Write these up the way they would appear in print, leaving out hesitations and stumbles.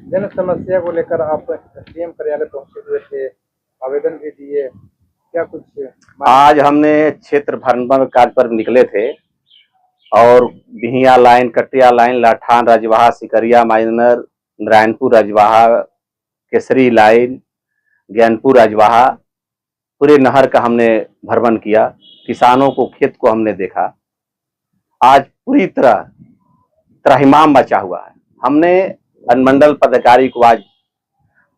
जन समस्या को लेकर आप सीएम कार्यालय पहुंचे हुए थे, आवेदन भी दिए, क्या कुछ आज हमने क्षेत्र भ्रमण कार्य पर निकले थे और बिहिया लाइन, कटिया लाइन, लाठान रजवाहा, सिकरिया माइनर, नारायणपुर रजवाहा, केसरी लाइन, ज्ञानपुर रजवाहा, पूरे नहर का हमने भ्रमण किया। किसानों को, खेत को हमने देखा। आज पूरी तरह त्रहिमाम मचा हुआ है। हमने अनुमंडल पदाधिकारी को आज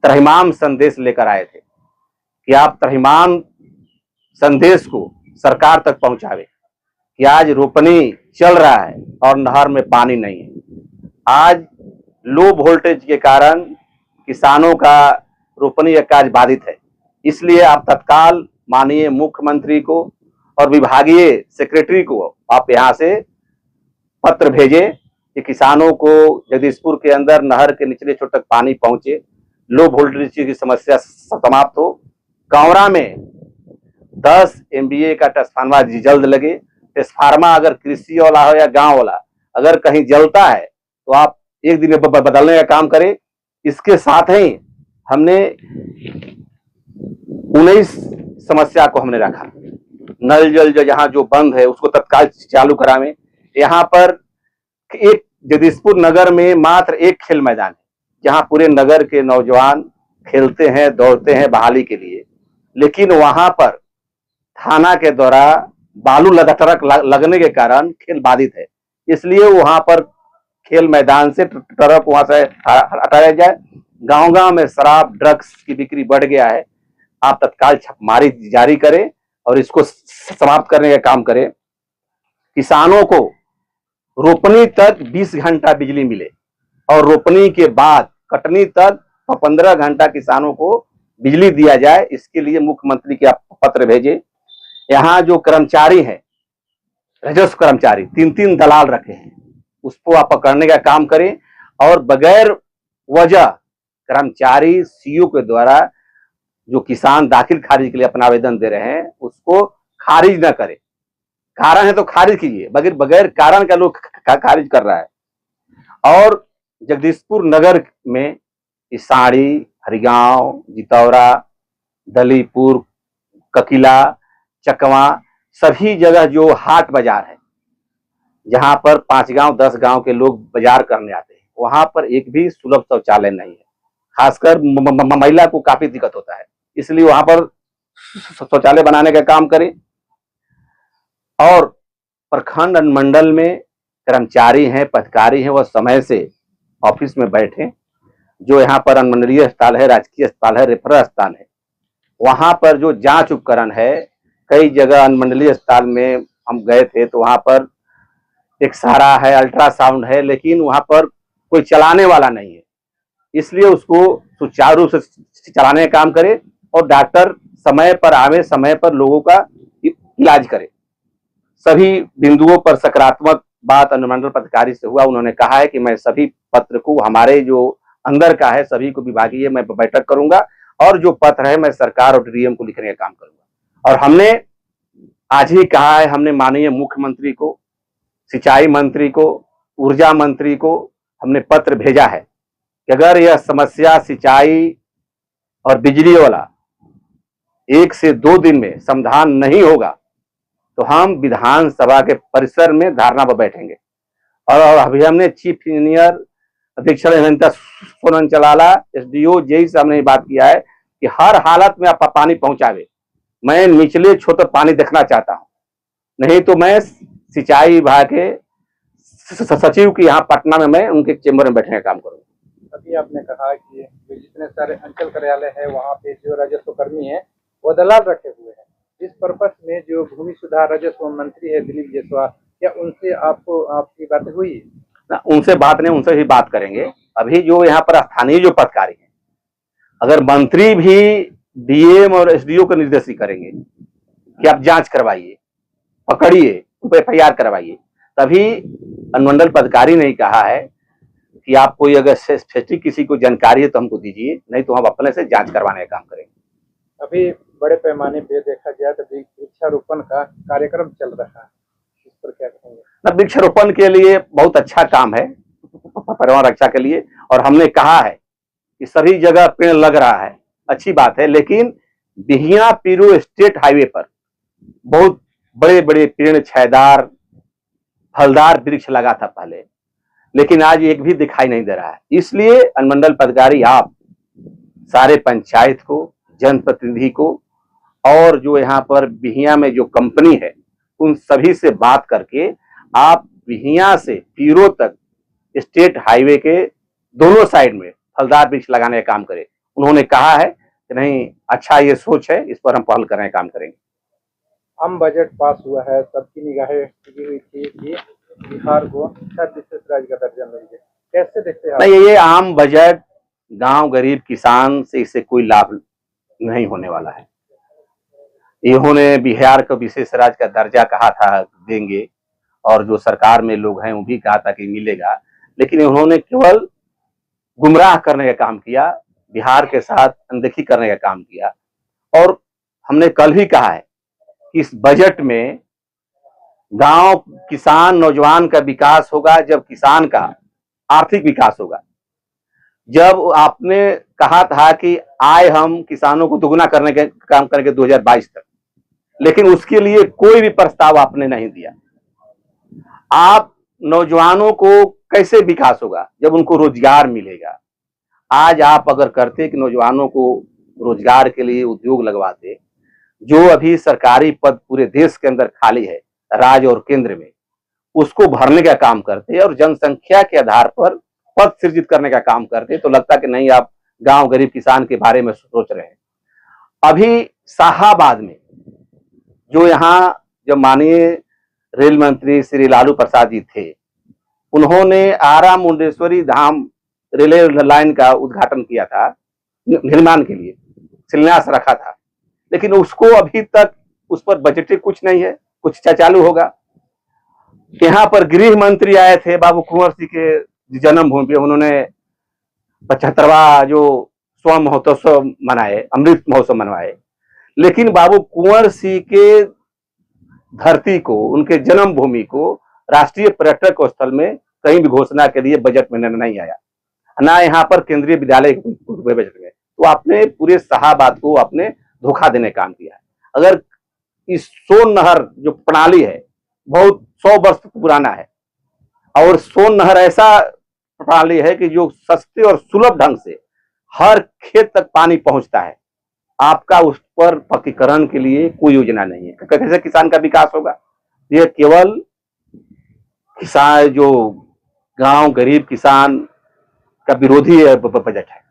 त्रहिमाम संदेश लेकर आए थे कि आप त्रहिमाम संदेश को सरकार तक पहुंचावे कि आज रोपनी चल रहा है और नहर में पानी नहीं है। आज लो वोल्टेज के कारण किसानों का रोपनी का कार्य बाधित है। इसलिए आप तत्काल माननीय मुख्यमंत्री को और विभागीय सेक्रेटरी को आप यहां से पत्र भेजे कि किसानों को जगदीशपुर के अंदर नहर के निचले छोर तक पानी पहुंचे, लो वोल्टेज की समस्या समाप्त हो। कांवरा में 10 MVA का ट्रांसफार्मर जल्द लगे। ट्रांसफार्मर अगर कृषि वाला हो या गांव वाला, अगर कहीं जलता है तो आप एक दिन में बदलने का काम करें। इसके साथ ही हमने 19 समस्या को हमने रखा। नल जल जहां जो बंद है उसको तत्काल चालू करावें। यहाँ पर एक जगदीशपुर नगर में मात्र एक खेल मैदान है जहां पूरे नगर के नौजवान खेलते हैं, दौड़ते हैं बहाली के लिए, लेकिन वहां पर थाना के द्वारा बालू लदा ट्रक लगने के कारण खेल बाधित है। इसलिए वहां पर खेल मैदान से ट्रक वहां से हटाया जाए। गांव गांव में शराब, ड्रग्स की बिक्री बढ़ गया है। आप तत्काल छापेमारी जारी करें और इसको समाप्त करने का काम करें। किसानों को रोपनी तक 20 घंटा बिजली मिले और रोपनी के बाद कटनी तक 15 घंटा किसानों को बिजली दिया जाए। इसके लिए मुख्यमंत्री के आप पत्र भेजे। यहाँ जो कर्मचारी हैं, राजस्व कर्मचारी, 3-3 दलाल रखे हैं, उसको आप पकड़ने का काम करें और बगैर वजह कर्मचारी सीओ के द्वारा जो किसान दाखिल खारिज के लिए अपना आवेदन दे रहे हैं उसको खारिज न करें। कारण है तो खारिज कीजिए, बगैर कारण का लोग खारिज कर रहा है। और जगदीशपुर नगर में इसाड़ी, हरिगांव, जितौरा, दलीपुर, ककिला, चकवा, सभी जगह जो हाट बाजार है जहां पर 5 गांव 10 गांव के लोग बाजार करने आते हैं, वहां पर एक भी सुलभ शौचालय नहीं है। खासकर महिला को काफी दिक्कत होता है, इसलिए वहां पर शौचालय बनाने का काम करें। और प्रखंड अनुमंडल में कर्मचारी हैं, पदाधिकारी हैं, वह समय से ऑफिस में बैठे। जो यहाँ पर अनुमंडलीय अस्पताल है, राजकीय अस्पताल है, रेफरल अस्पताल है, वहां पर जो जांच उपकरण है, कई जगह अनुमंडलीय अस्पताल में हम गए थे तो वहां पर एक्सरा है, अल्ट्रासाउंड है, लेकिन वहां पर कोई चलाने वाला नहीं है। इसलिए उसको सुचारू रूप से चलाने का काम करे और डॉक्टर समय पर आवे, समय पर लोगों का इलाज करे। सभी बिंदुओं पर सकारात्मक बात अनुमंडल पदाधिकारी से हुआ। उन्होंने कहा है कि मैं सभी पत्र को, हमारे जो अंदर का है सभी को विभागीय मैं बैठक करूंगा और जो पत्र है मैं सरकार और डीएम को लिखने का काम करूंगा। और हमने आज ही कहा है, हमने माननीय मुख्यमंत्री को, सिंचाई मंत्री को, ऊर्जा मंत्री को हमने पत्र भेजा है कि अगर यह समस्या सिंचाई और बिजली वाला 1 से 2 दिन में समाधान नहीं होगा तो हम विधानसभा के परिसर में धरना पर बैठेंगे। और अभी हमने चीफ इंजीनियर अधीक्षण अभियंता सोनन चलाला, एसडीओ, जेई से हमने बात किया है कि हर हालत में आप पानी पहुंचावे। मैं निचले छोर तक पानी देखना चाहता हूं, नहीं तो मैं सिंचाई विभाग के सचिव की यहाँ पटना में मैं उनके चेंबर में बैठने का काम करूंगा। अभी आपने कहा कि जितने सारे अंचल कार्यालय है वहाँ पे जो राजस्व कर्मी है वो दलाल रखे हुए हैं। इस पर्पस में जो भूमि सुधार राजस्व मंत्री है दिलीप जायसवाल, क्या उनसे आपकी बात हुई? ना, उनसे बात नहीं, उनसे ही बात करेंगे। अभी जो यहाँ पर स्थानीय जो पदाधिकारी हैं, अगर मंत्री भी डीएम और एसडीओ को निर्देश करेंगे कि आप जांच करवाइए, पकड़िए, FIR करवाइए, तभी अनुमंडल पदाधिकारी ने कहा है कि आप कोई अगर स्पेसिफिक किसी को जानकारी है तो हमको दीजिए, नहीं तो हम अपने से जांच करवाने का काम करेंगे। अभी बड़े पैमाने पे देखा जाए तो वृक्षारोपण का कार्यक्रम चल रहा है, इस पर क्या कहेंगे? वृक्षारोपण के लिए बहुत अच्छा काम है पर्यावरण रक्षा के लिए, और हमने कहा है कि सभी जगह पेड़ लग रहा है, अच्छी बात है, लेकिन बिहिया पीरू स्टेट हाईवे पर बहुत बड़े बड़े पेड़, छायादार फलदार वृक्ष लगा था पहले, लेकिन आज एक भी दिखाई नहीं दे रहा है। इसलिए अनुमंडल पदाधिकारी आप सारे पंचायत को, जनप्रतिनिधि को और जो यहाँ पर बिहिया में जो कंपनी है उन सभी से बात करके आप बिहिया से पीरो तक स्टेट हाईवे के दोनों साइड में फलदार वृक्ष लगाने का काम करें। उन्होंने कहा है कि नहीं, अच्छा ये सोच है, इस पर हम पहल करने का काम करेंगे। आम बजट पास हुआ है, सबकी निगाहें टिकी हुई थी कि बिहार को शायद विशेष राज्य का दर्जा मिल गया, कैसे देखते हैं आप? नहीं, ये आम बजट गांव गरीब किसान से इससे कोई लाभ नहीं होने वाला है। इन्होंने बिहार को विशेष राज्य का दर्जा कहा था देंगे, और जो सरकार में लोग हैं वो भी कहा था कि मिलेगा, लेकिन उन्होंने केवल गुमराह करने का काम किया, बिहार के साथ अनदेखी करने का काम किया। और हमने कल भी कहा है कि इस बजट में गांव, किसान, नौजवान का विकास होगा जब किसान का आर्थिक विकास होगा। जब आपने कहा था कि आय हम किसानों को दुगना करने के काम करेंगे 2022 तक, लेकिन उसके लिए कोई भी प्रस्ताव आपने नहीं दिया। आप नौजवानों को कैसे विकास होगा जब उनको रोजगार मिलेगा। आज आप अगर करते कि नौजवानों को रोजगार के लिए उद्योग लगवाते, जो अभी सरकारी पद पूरे देश के अंदर खाली है राज्य और केंद्र में, उसको भरने का काम करते और जनसंख्या के आधार पर पद सृजित करने का काम करते, तो लगता कि नहीं, आप गांव गरीब किसान के बारे में सोच रहे हैं। अभी शाहाबाद में जो यहाँ जब माननीय रेल मंत्री श्री लालू प्रसाद जी थे, उन्होंने आरा मुंडेश्वरी धाम रेलवे लाइन का उद्घाटन किया था, निर्माण के लिए शिलान्यास रखा था, लेकिन उसको अभी तक उस पर बजटेड कुछ नहीं है, कुछ चालू होगा। यहाँ पर गृह मंत्री आए थे बाबू कुंवर सिंह के जन्मभूमि पे, उन्होंने 75वां जो स्वर्ण महोत्सव मनाए, अमृत महोत्सव मनवाए, लेकिन बाबू कुंवर सिंह के धरती को, उनके जन्मभूमि को राष्ट्रीय पर्यटक स्थल में कहीं भी घोषणा के लिए बजट में नहीं आया, ना यहाँ पर केंद्रीय विद्यालय बजट में। तो आपने पूरे शाहाबाद को आपने धोखा देने का काम किया है। अगर इस सोन नहर जो प्रणाली है बहुत 100 वर्ष पुराना है, और सोन नहर ऐसा प्रणाली है कि जो सस्ते और सुलभ ढंग से हर खेत तक पानी पहुंचता है, आपका उस पर पक्कीकरण के लिए कोई योजना नहीं है। कैसे किसान का विकास होगा? यह केवल किसान, जो गांव गरीब किसान का विरोधी बजट है।